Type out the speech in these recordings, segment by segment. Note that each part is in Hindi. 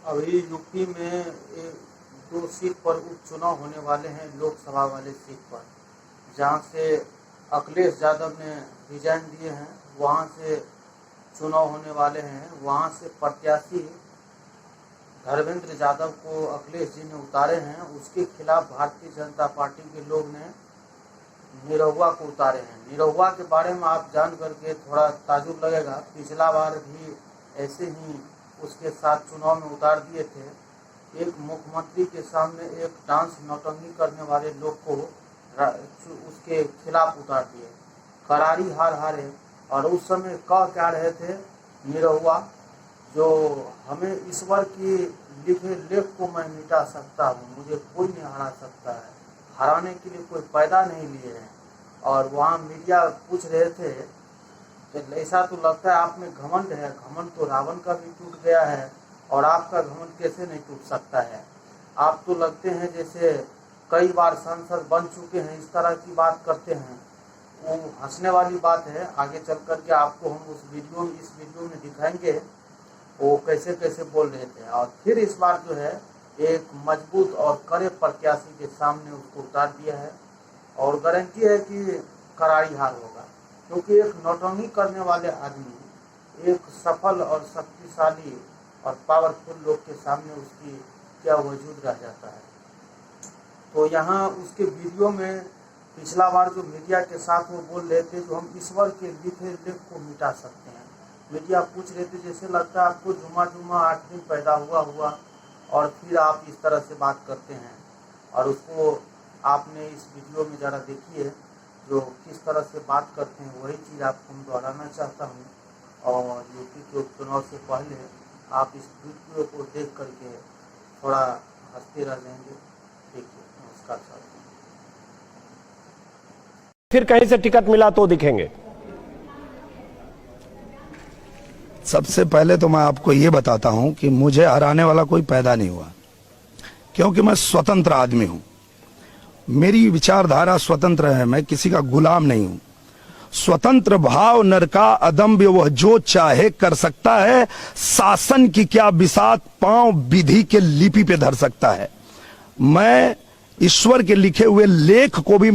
अभी यूपी में दो सीट पर उपचुनाव होने वाले हैं, लोकसभा वाले सीट पर, जहां से अखिलेश यादव ने रिजाइन दिए हैं, वहां से चुनाव होने वाले हैं। वहां से प्रत्याशी धर्मेंद्र यादव को अखिलेश जी ने उतारे हैं। उसके खिलाफ भारतीय जनता पार्टी के लोग ने निरहुआ को उतारे हैं। निरहुआ के बारे में आप जान करके थोड़ा ताजुब लगेगा। पिछला बार भी ऐसे ही उसके साथ चुनाव में उतार दिए थे। एक मुख्यमंत्री के सामने एक डांस नौटंकी करने वाले लोग को उसके खिलाफ उतार दिए। करारी हार हारे। और उस समय कह क्या रहे थे निरहुआ, जो हमें ईश्वर की लिखे लेख को मैं मिटा सकता हूँ, मुझे कोई नहीं हरा सकता है, हराने के लिए कोई पैदा नहीं लिए हैं। और वहाँ मीडिया पूछ रहे थे तो ऐसा तो लगता है आप में घमंड है। घमंड तो रावण का भी टूट गया है और आपका घमंड कैसे नहीं टूट सकता है। आप तो लगते हैं जैसे कई बार सांसद बन चुके हैं, इस तरह की बात करते हैं। वो हंसने वाली बात है। आगे चल कर के आपको हम इस वीडियो में दिखाएंगे वो कैसे कैसे बोल रहे थे। और फिर इस बार जो है एक मजबूत और कड़े प्रत्याशी के सामने उसको उतार दिया है और गारंटी है कि करारी हार होगा, क्योंकि एक नौटंकी करने वाले आदमी एक सफल और शक्तिशाली और पावरफुल लोग के सामने उसकी क्या वजूद रह जाता है। तो यहाँ उसके वीडियो में पिछला बार जो मीडिया के साथ वो बोल रहे थे जो हम ईश्वर के लिखे लेख को मिटा सकते हैं। मीडिया पूछ रहे थे जैसे लगता है आपको जुम्मा 8 दिन पैदा हुआ और फिर आप इस तरह से बात करते हैं। और उसको आपने इस वीडियो में ज़रा देखिए जो किस तरह से बात करते हैं, वही चीज़ आपको मैं दोहराना चाहता हूँ। और यूपी के उपचुनाव से पहले आप इस वीडियो को देख करके थोड़ा हंसते रह जाएंगे। देखिए, नमस्कार साहब। फिर कहीं से टिकट मिला तो दिखेंगे। सबसे पहले तो मैं आपको ये बताता हूं कि मुझे हराने वाला कोई पैदा नहीं हुआ, क्योंकि मैं स्वतंत्र आदमी हूं। मेरी विचारधारा स्वतंत्र है, मैं किसी का गुलाम नहीं हूं। स्वतंत्र भाव नर का अदम्य, वह जो चाहे कर सकता है। शासन की क्या बिसात, पांव विधि के लिपि पे धर सकता है। मैं ईश्वर के लिखे हुए लेख को भी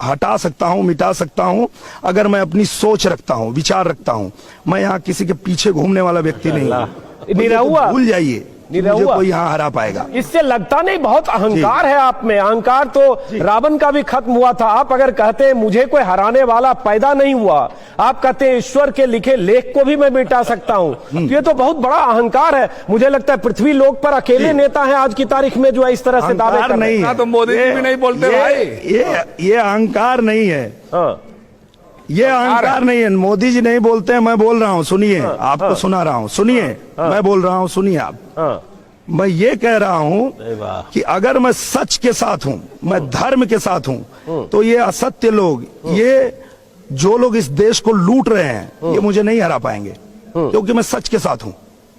हटा सकता हूं, मिटा सकता हूं, अगर मैं अपनी सोच रखता हूं, विचार रखता हूं। मैं यहाँ किसी के पीछे घूमने वाला व्यक्ति नहीं हूं। निरहुआ, भूल जाइए, मुझे कोई यहाँ हरा पाएगा। इससे लगता नहीं बहुत अहंकार है आप में। अहंकार तो रावण का भी खत्म हुआ था। आप अगर कहते हैं मुझे कोई हराने वाला पैदा नहीं हुआ, आप कहते हैं ईश्वर के लिखे लेख को भी मैं मिटा सकता हूं, तो ये तो बहुत बड़ा अहंकार है। मुझे लगता है पृथ्वी लोक पर अकेले नेता है आज की तारीख में जो इस तरह से दावे कर रहे हैं। तो मोदी जी भी नहीं बोलते भाई। ये अहंकार नहीं है। ये अहंकार नहीं है। मोदी जी नहीं बोलते हैं, मैं बोल रहा हूँ, सुनिए। आपको सुना रहा हूँ, सुनिए। मैं बोल रहा हूँ, सुनिए आप। मैं ये कह रहा हूँ कि अगर मैं सच के साथ हूँ, मैं धर्म के साथ हूँ, तो ये असत्य लोग, ये जो लोग इस देश को लूट रहे हैं, ये मुझे नहीं हरा पाएंगे, क्योंकि मैं सच के साथ हूँ।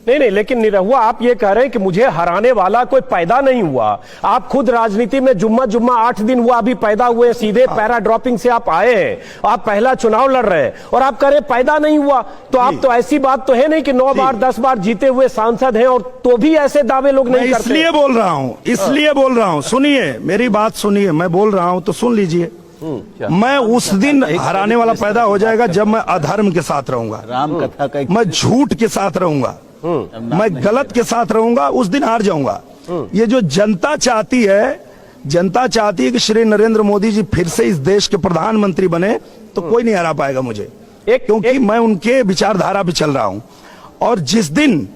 नहीं, लेकिन निरहुआ आप ये कह रहे हैं कि मुझे हराने वाला कोई पैदा नहीं हुआ। आप खुद राजनीति में जुम्मा 8 दिन हुआ अभी पैदा हुए, सीधे पैरा ड्रॉपिंग से आप आए हैं, आप पहला चुनाव लड़ रहे हैं और आप कह रहे हैं पैदा नहीं हुआ। तो आप तो ऐसी बात तो है नहीं कि 9 बार 10 बार जीते हुए सांसद हैं और तो भी ऐसे दावे लोग नहीं करते। इसलिए बोल रहा हूँ, इसलिए बोल रहा हूँ। सुनिए, मेरी बात सुनिए। मैं बोल रहा हूँ तो सुन लीजिए। मैं उस दिन हराने वाला पैदा हो जाएगा जब मैं अधर्म के साथ रहूंगा, राम कथा का, मैं झूठ के साथ रहूंगा, मैं गलत के साथ रहूंगा, उस दिन हार जाऊंगा। ये जो जनता चाहती है कि श्री नरेंद्र मोदी जी फिर से इस देश के प्रधानमंत्री बने, तो कोई नहीं हरा पाएगा मुझे, क्योंकि मैं उनके विचारधारा पे चल रहा हूं। और जिस दिन